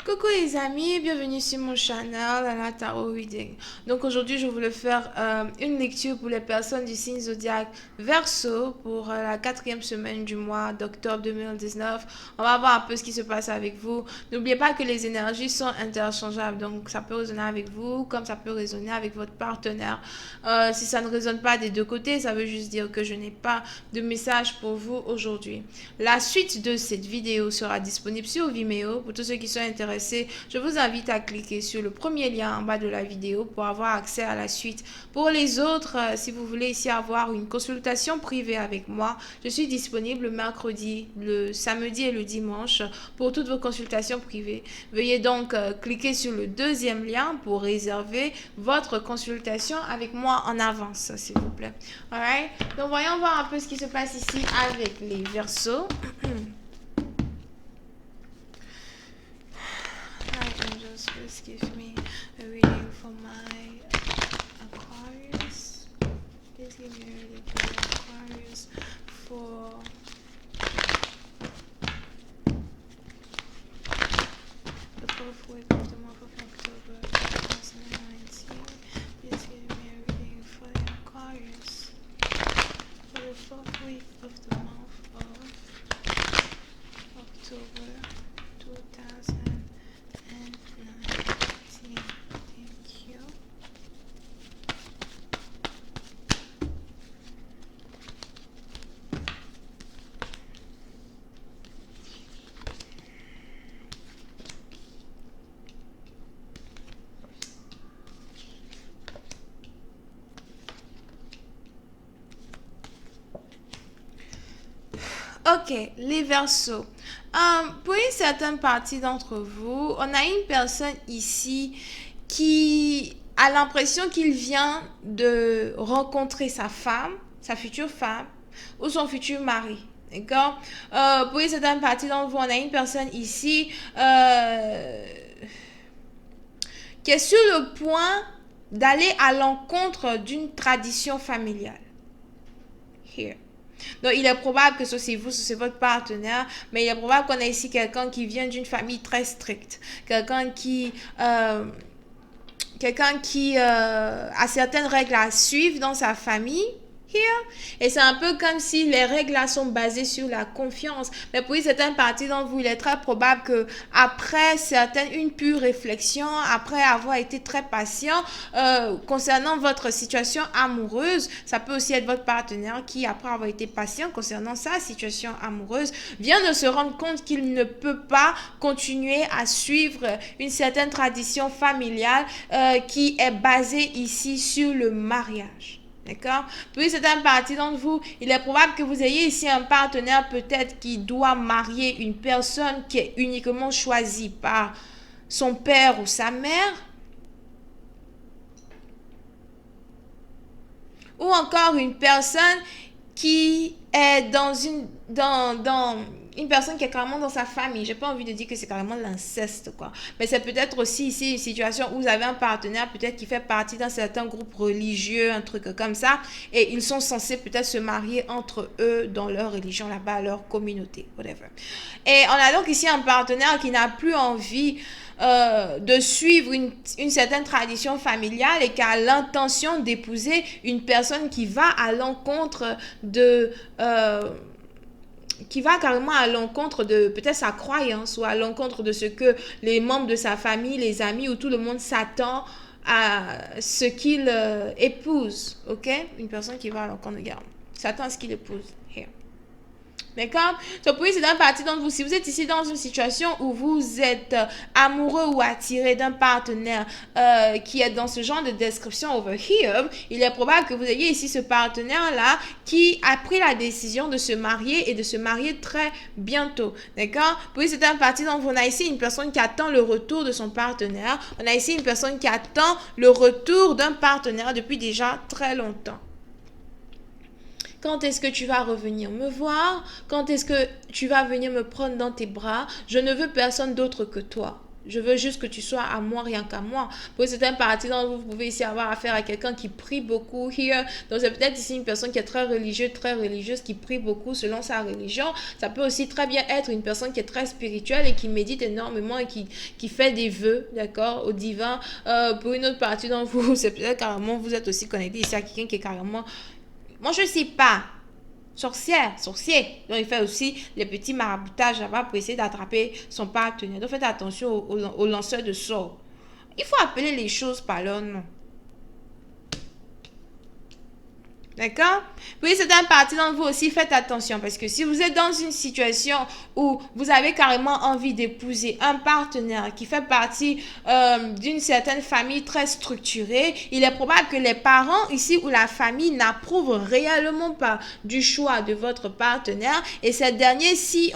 Coucou les amis, bienvenue sur mon channel à la Tarot Reading. Donc aujourd'hui je voulais faire une lecture pour les personnes du signe zodiaque Verseau pour la quatrième semaine du mois d'octobre 2019. On va voir un peu ce qui se passe avec vous. N'oubliez pas que les énergies sont interchangeables, donc ça peut résonner avec vous comme ça peut résonner avec votre partenaire. Si ça ne résonne pas des deux côtés, ça veut juste dire que je n'ai pas de message pour vous aujourd'hui. La suite de cette vidéo sera disponible sur Vimeo pour tous ceux qui sont intéressés. Je vous invite à cliquer sur le premier lien en bas de la vidéo pour avoir accès à la suite. Pour les autres, si vous voulez ici avoir une consultation privée avec moi, je suis disponible le mercredi, le samedi et le dimanche pour toutes vos consultations privées. Veuillez donc cliquer sur le deuxième lien pour réserver votre consultation avec moi en avance, s'il vous plaît. Alright? Donc voyons voir un peu ce qui se passe ici avec les Verseaux. Angels, please give me a reading for my Aquarius. Please give me a reading for my Aquarius for the fourth week of the month of October 2019. Please give me a reading for the Aquarius for the fourth week of the month of October 2019. Thank you. Ok, les Verseaux. Pour une certaine partie d'entre vous, on a une personne ici qui a l'impression qu'il vient de rencontrer sa femme, sa future femme ou son futur mari. D'accord? Pour une certaine partie d'entre vous, on a une personne ici qui est sur le point d'aller à l'encontre d'une tradition familiale. Here. Donc, il est probable que ce soit vous, ce soit votre partenaire, mais il est probable qu'on ait ici quelqu'un qui vient d'une famille très stricte, quelqu'un qui a certaines règles à suivre dans sa famille. Et c'est un peu comme si les règles là sont basées sur la confiance. Mais pour une certaine partie d'entre vous, il est très probable que après une pure réflexion, après avoir été très patient concernant votre situation amoureuse, ça peut aussi être votre partenaire qui, après avoir été patient concernant sa situation amoureuse, vient de se rendre compte qu'il ne peut pas continuer à suivre une certaine tradition familiale qui est basée ici sur le mariage. D'accord? Puis c'est une partie d'entre vous, il est probable que vous ayez ici un partenaire peut-être qui doit marier une personne qui est uniquement choisie par son père ou sa mère. Ou encore une personne qui est dans une personne qui est carrément dans sa famille. J'ai pas envie de dire que c'est carrément l'inceste, quoi. Mais c'est peut-être aussi ici une situation où vous avez un partenaire peut-être qui fait partie d'un certain groupe religieux, un truc comme ça, et ils sont censés peut-être se marier entre eux dans leur religion là-bas, leur communauté, whatever. Et on a donc ici un partenaire qui n'a plus envie de suivre une certaine tradition familiale et qui a l'intention d'épouser une personne qui va à l'encontre de qui va carrément à l'encontre de peut-être sa croyance ou à l'encontre de ce que les membres de sa famille, les amis ou tout le monde s'attend à ce qu'il épouse, ok? Une personne qui va à l'encontre de garde, s'attend à ce qu'il épouse. Here. D'accord? Donc, oui, c'est une partie d'entre vous. Si vous êtes ici dans une situation où vous êtes amoureux ou attiré d'un partenaire qui est dans ce genre de description over here, il est probable que vous ayez ici ce partenaire-là qui a pris la décision de se marier et de se marier très bientôt. D'accord? Oui, c'est une partie d'entre vous. On a ici une personne qui attend le retour de son partenaire. On a ici une personne qui attend le retour d'un partenaire depuis déjà très longtemps. Quand est-ce que tu vas revenir me voir? Quand est-ce que tu vas venir me prendre dans tes bras? Je ne veux personne d'autre que toi. Je veux juste que tu sois à moi, rien qu'à moi. Pour certaines parties d'entre vous, vous pouvez ici avoir affaire à quelqu'un qui prie beaucoup. Here. Donc, c'est peut-être ici une personne qui est très religieuse, qui prie beaucoup selon sa religion. Ça peut aussi très bien être une personne qui est très spirituelle et qui médite énormément et qui fait des vœux, d'accord, au divin. Pour une autre partie d'entre vous, c'est peut-être carrément, vous êtes aussi connecté ici à quelqu'un qui est carrément... Moi, je ne sais pas. Sorcier. Donc, il fait aussi les petits maraboutages là-bas pour essayer d'attraper son partenaire. Donc, faites attention aux lanceurs de sorts. Il faut appeler les choses par leur nom. D'accord? Puis, c'est un parti d'entre vous aussi, faites attention parce que si vous êtes dans une situation où vous avez carrément envie d'épouser un partenaire qui fait partie d'une certaine famille très structurée, il est probable que les parents ici ou la famille n'approuvent réellement pas du choix de votre partenaire et ces derniers, si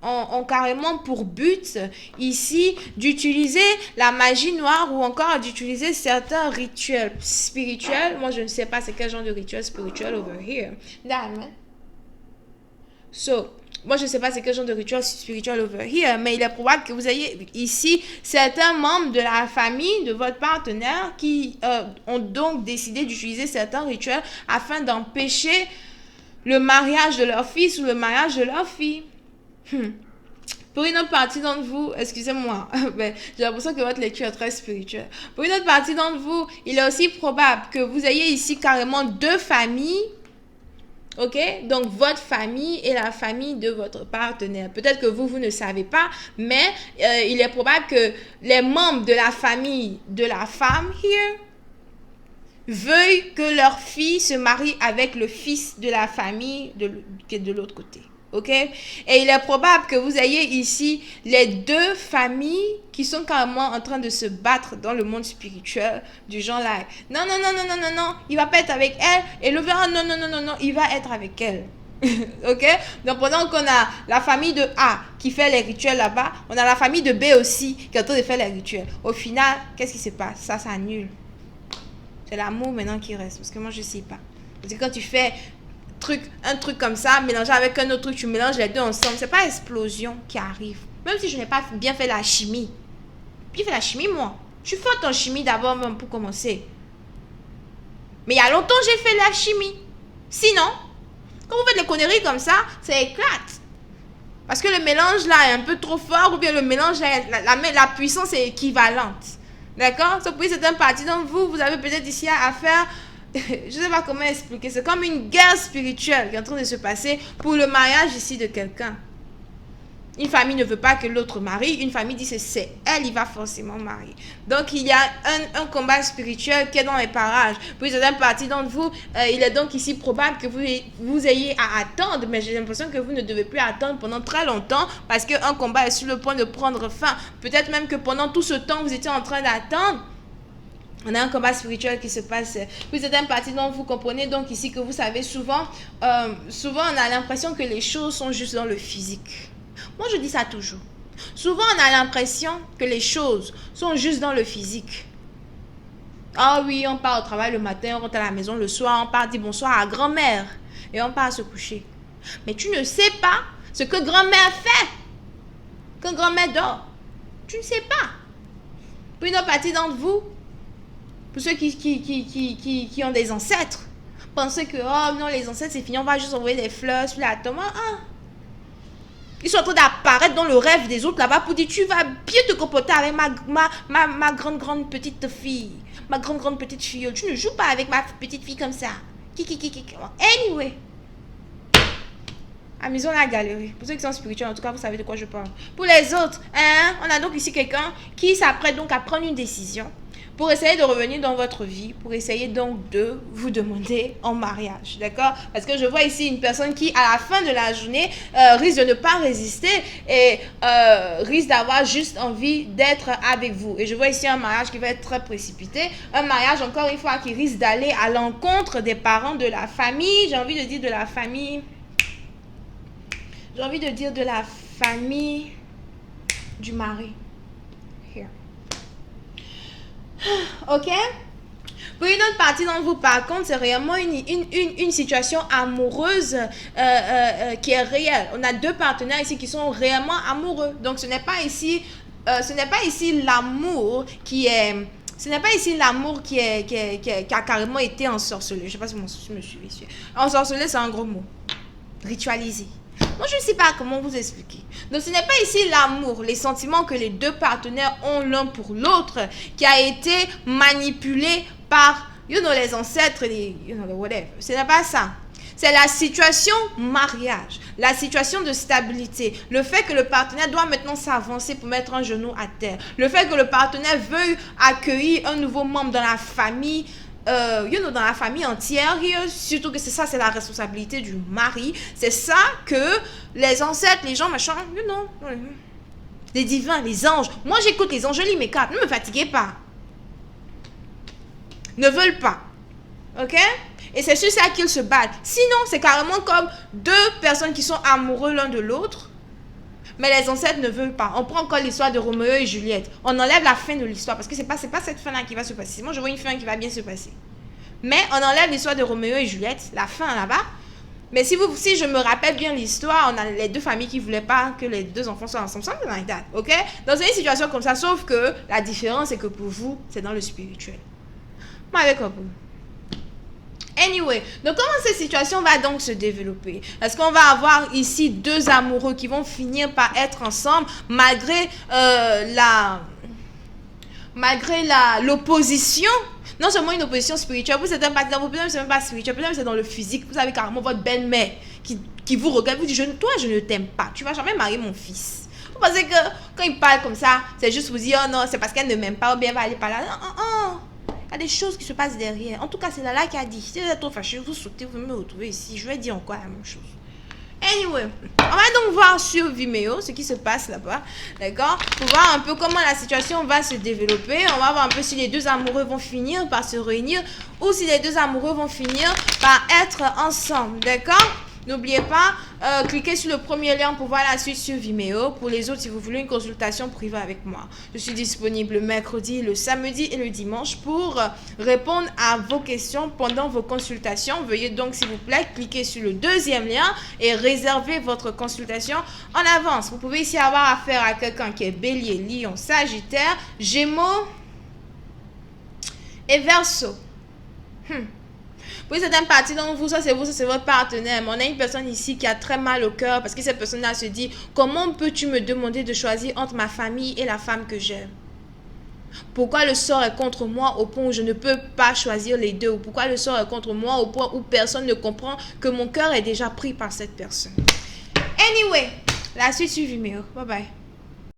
ont carrément pour but ici d'utiliser la magie noire ou encore d'utiliser certains rituels spirituels. Moi, je ne sais pas c'est quel genre de rituel spirituel over here. Damn. So, moi, je ne sais pas c'est quel genre de rituel spirituel over here, mais il est probable que vous ayez ici certains membres de la famille de votre partenaire qui ont donc décidé d'utiliser certains rituels afin d'empêcher le mariage de leur fils ou le mariage de leur fille. Pour une autre partie d'entre vous, excusez-moi, j'ai l'impression que votre lecture est très spirituelle. Pour une autre partie d'entre vous, il est aussi probable que vous ayez ici carrément deux familles. Ok? Donc, votre famille et la famille de votre partenaire. Peut-être que vous ne savez pas, mais il est probable que les membres de la famille de la femme here veuillent que leur fille se marie avec le fils de la famille qui est de l'autre côté. Ok? Et il est probable que vous ayez ici les deux familles qui sont carrément en train de se battre dans le monde spirituel du genre là. Non, il va pas être avec elle. Et le verre, non, il va être avec elle. Ok? Donc pendant qu'on a la famille de A qui fait les rituels là-bas, on a la famille de B aussi qui est en train de faire les rituels. Au final, qu'est-ce qui se passe? Ça annule. C'est l'amour maintenant qui reste. Parce que moi, je sais pas. Parce que quand tu fais un truc comme ça, mélangé avec un autre truc, tu mélanges les deux ensemble, c'est pas explosion qui arrive. Même si je n'ai pas bien fait la chimie. J'ai fait la chimie, moi. Je suis forte en chimie d'abord, même pour commencer. Mais il y a longtemps, j'ai fait la chimie. Sinon, quand vous faites des conneries comme ça éclate. Parce que le mélange là est un peu trop fort, ou bien le mélange, la puissance est équivalente. D'accord? Donc, oui, c'est un parti dont vous avez peut-être ici à faire. Je ne sais pas comment expliquer. C'est comme une guerre spirituelle qui est en train de se passer pour le mariage ici de quelqu'un. Une famille ne veut pas que l'autre marie. Une famille dit c'est elle, il va forcément marier. Donc, il y a un combat spirituel qui est dans les parages. Puis, c'est un parti d'entre vous. Il est donc ici probable que vous ayez à attendre. Mais j'ai l'impression que vous ne devez plus attendre pendant très longtemps parce qu'un combat est sur le point de prendre fin. Peut-être même que pendant tout ce temps, vous étiez en train d'attendre. On a un combat spirituel qui se passe. Puis c'est un parti dont vous comprenez donc ici que vous savez souvent on a l'impression que les choses sont juste dans le physique. Moi je dis ça toujours. Souvent on a l'impression que les choses sont juste dans le physique. Ah oui, on part au travail le matin, on rentre à la maison le soir, on part dire bonsoir à grand-mère et on part se coucher. Mais tu ne sais pas ce que grand-mère fait quand grand-mère dort. Tu ne sais pas. Puis une autre partie d'entre vous, pour ceux qui ont des ancêtres, pensez que, oh non, les ancêtres, c'est fini, on va juste envoyer des fleurs sur la tombe. Ils sont en train d'apparaître dans le rêve des autres là-bas pour dire, tu vas bien te comporter avec ma grande petite fille. Ma grande petite fille. Tu ne joues pas avec ma petite fille comme ça. Anyway. Amusons la galerie. Pour ceux qui sont spirituels, en tout cas, vous savez de quoi je parle. Pour les autres, on a donc ici quelqu'un qui s'apprête donc à prendre une décision pour essayer de revenir dans votre vie, pour essayer donc de vous demander en mariage, d'accord? Parce que je vois ici une personne qui, à la fin de la journée, risque de ne pas résister et risque d'avoir juste envie d'être avec vous. Et je vois ici un mariage qui va être très précipité, un mariage, encore une fois, qui risque d'aller à l'encontre des parents de la famille. J'ai envie de dire de la famille... J'ai envie de dire de la famille du mari. Here. Ok? Pour une autre partie d'entre vous, par contre, c'est réellement une situation amoureuse qui est réelle. On a deux partenaires ici qui sont réellement amoureux. Donc, ce n'est pas ici ce n'est pas ici l'amour qui est... Ce n'est pas ici l'amour qui a carrément été ensorcelé. Je ne sais pas si je me suis ici. Ensorcelé, c'est un gros mot. Ritualisé. Moi, je ne sais pas comment vous expliquer. Donc, ce n'est pas ici l'amour, les sentiments que les deux partenaires ont l'un pour l'autre, qui a été manipulé par, les ancêtres, whatever. Ce n'est pas ça. C'est la situation mariage, la situation de stabilité, le fait que le partenaire doit maintenant s'avancer pour mettre un genou à terre, le fait que le partenaire veuille accueillir un nouveau membre dans la famille, dans la famille entière, surtout que c'est la responsabilité du mari. C'est ça que les ancêtres, les gens, machin, les divins, les anges. Moi, j'écoute les anges, je lis mes cartes. Ne me fatiguez pas. Ne veulent pas. Ok? Et c'est sur ça qu'ils se battent. Sinon, c'est carrément comme deux personnes qui sont amoureux l'un de l'autre. Mais les ancêtres ne veulent pas. On prend encore l'histoire de Roméo et Juliette. On enlève la fin de l'histoire parce que c'est pas cette fin-là qui va se passer. Moi, je vois une fin qui va bien se passer. Mais on enlève l'histoire de Roméo et Juliette, la fin là-bas. Mais si je me rappelle bien l'histoire, on a les deux familles qui ne voulaient pas que les deux enfants soient ensemble. Something like that, ok? Dans une situation comme ça, sauf que la différence, c'est que pour vous, c'est dans le spirituel. Moi, avec un peu. Anyway, donc comment cette situation va donc se développer? Est-ce qu'on va avoir ici deux amoureux qui vont finir par être ensemble malgré l'opposition? Non seulement une opposition spirituelle, vous êtes un partenaire, vous peut-être c'est même pas spirituel, peut-être c'est dans le physique, vous avez carrément votre belle-mère qui vous regarde, vous dit toi je ne t'aime pas, tu vas jamais marier mon fils. Vous pensez que quand il parle comme ça, c'est juste vous dire oh non, c'est parce qu'elle ne m'aime pas ou bien elle va aller par là. Non. Il y a des choses qui se passent derrière. En tout cas, c'est Lala qui a dit. Si vous êtes trop fâché, vous sautez, vous me retrouvez ici. Je vais dire encore la même chose. Anyway, on va donc voir sur Vimeo ce qui se passe là-bas. D'accord? Pour voir un peu comment la situation va se développer. On va voir un peu si les deux amoureux vont finir par se réunir ou si les deux amoureux vont finir par être ensemble. D'accord? N'oubliez pas, cliquez sur le premier lien pour voir la suite sur Vimeo. Pour les autres, si vous voulez une consultation privée avec moi, je suis disponible le mercredi, le samedi et le dimanche pour répondre à vos questions pendant vos consultations. Veuillez donc, s'il vous plaît, cliquer sur le deuxième lien et réserver votre consultation en avance. Vous pouvez ici avoir affaire à quelqu'un qui est Bélier, Lion, Sagittaire, Gémeaux et Verseau. Pour certaines parties d'entre vous, ça c'est votre partenaire. Mais on a une personne ici qui a très mal au cœur parce que cette personne-là se dit comment peux-tu me demander de choisir entre ma famille et la femme que j'aime? Pourquoi le sort est contre moi au point où je ne peux pas choisir les deux? Ou pourquoi le sort est contre moi au point où personne ne comprend que mon cœur est déjà pris par cette personne? Anyway, la suite sur Vimeo. Bye bye.